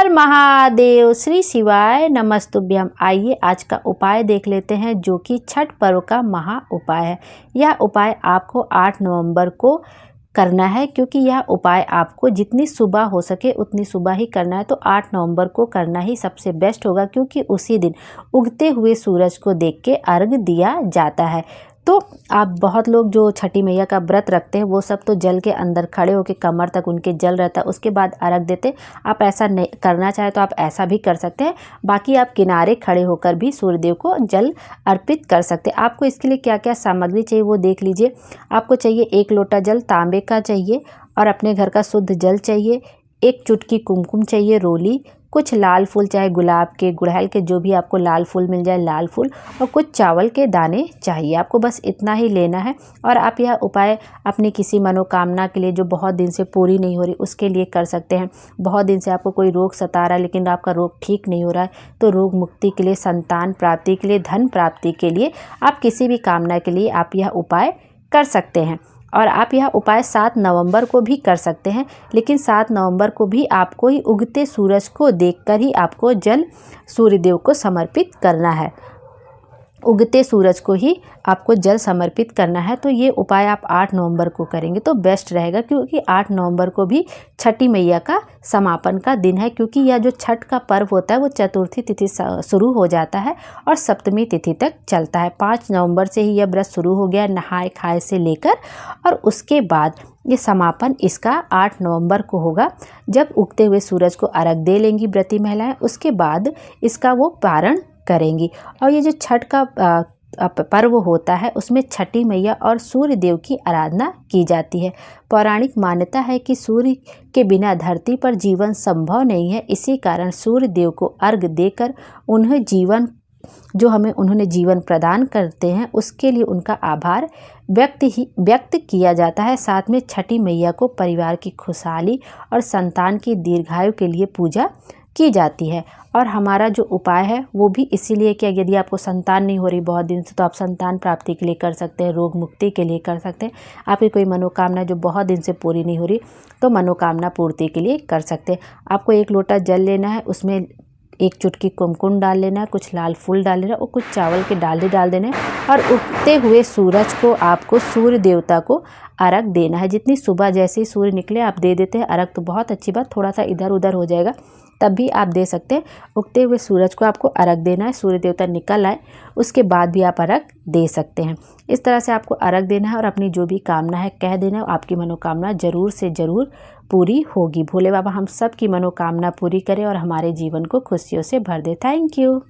हर महादेव, श्री शिवाय नमस्तुभ्यम। आइए आज का उपाय देख लेते हैं, जो कि छठ पर्व का महा उपाय है। यह उपाय आपको 8 नवंबर को करना है, क्योंकि यह उपाय आपको जितनी सुबह हो सके उतनी सुबह ही करना है। तो 8 नवंबर को करना ही सबसे बेस्ट होगा, क्योंकि उसी दिन उगते हुए सूरज को देख के अर्घ दिया जाता है। तो आप बहुत लोग जो छठी मैया का व्रत रखते हैं वो सब तो जल के अंदर खड़े होकर कमर तक उनके जल रहता है, उसके बाद अर्घ देते। आप ऐसा नहीं करना चाहे तो आप ऐसा भी कर सकते हैं। बाकी आप किनारे खड़े होकर भी सूर्यदेव को जल अर्पित कर सकते हैं। आपको इसके लिए क्या क्या सामग्री चाहिए वो देख लीजिए। आपको चाहिए 1 लोटा जल तांबे का चाहिए, और अपने घर का शुद्ध जल चाहिए। 1 चुटकी कुमकुम चाहिए, रोली, कुछ लाल फूल, चाहे गुलाब के, गुड़हल के, जो भी आपको लाल फूल मिल जाए लाल फूल, और कुछ चावल के दाने चाहिए। आपको बस इतना ही लेना है। और आप यह उपाय अपनी किसी मनोकामना के लिए जो बहुत दिन से पूरी नहीं हो रही उसके लिए कर सकते हैं। बहुत दिन से आपको कोई रोग सता रहा है लेकिन आपका रोग ठीक नहीं हो रहा है, तो रोग मुक्ति के लिए, संतान प्राप्ति के लिए, धन प्राप्ति के लिए, आप किसी भी कामना के लिए आप यह उपाय कर सकते हैं। और आप यह उपाय 7 नवंबर को भी कर सकते हैं, लेकिन 7 नवंबर को भी आपको ही उगते सूरज को देखकर ही आपको जल सूर्यदेव को समर्पित करना है। उगते सूरज को ही आपको जल समर्पित करना है। तो ये उपाय आप 8 नवंबर को करेंगे तो बेस्ट रहेगा, क्योंकि 8 नवंबर को भी छठी मैया का समापन का दिन है। क्योंकि यह जो छठ का पर्व होता है वो चतुर्थी तिथि शुरू हो जाता है और सप्तमी तिथि तक चलता है। 5 नवंबर से ही यह व्रत शुरू हो गया नहाए खाए से लेकर, और उसके बाद ये समापन इसका 8 नवंबर को होगा, जब उगते हुए सूरज को अर्घ दे लेंगी व्रती महिलाएं। उसके बाद इसका वो पारण करेंगी। और ये जो छठ का पर्व होता है उसमें छठी मैया और सूर्य देव की आराधना की जाती है। पौराणिक मान्यता है कि सूर्य के बिना धरती पर जीवन संभव नहीं है। इसी कारण सूर्य देव को अर्घ देकर उन्हें जीवन, जो हमें उन्होंने जीवन प्रदान करते हैं, उसके लिए उनका आभार व्यक्त किया जाता है। साथ में छठी मैया को परिवार की खुशहाली और संतान की दीर्घायु के लिए पूजा की जाती है। और हमारा जो उपाय है वो भी इसीलिए कि यदि आपको संतान नहीं हो रही बहुत दिन से, तो आप संतान प्राप्ति के लिए कर सकते हैं, रोग मुक्ति के लिए कर सकते हैं। आपकी कोई मनोकामना जो बहुत दिन से पूरी नहीं हो रही, तो मनोकामना पूर्ति के लिए कर सकते हैं। आपको 1 लोटा जल लेना है, उसमें 1 चुटकी कुमकुम डाल लेना है, कुछ लाल फूल डाल लेना है, और कुछ चावल के दाने डाल देने हैं। और उगते हुए सूरज को आपको सूर्य देवता को अर्घ देना है। जितनी सुबह जैसे ही सूर्य निकले आप दे देते हैं अर्घ तो बहुत अच्छी बात, थोड़ा सा इधर उधर हो जाएगा तब भी आप दे सकते हैं। उगते हुए सूरज को आपको अर्घ देना है, सूर्य देवता निकल आए उसके बाद भी आप अर्घ दे सकते हैं। इस तरह से आपको अर्घ देना है और अपनी जो भी कामना है कह देना है। आपकी मनोकामना ज़रूर से ज़रूर पूरी होगी। भोले बाबा हम सब की मनोकामना पूरी करें और हमारे जीवन को खुशियों से भर दे। Thank you.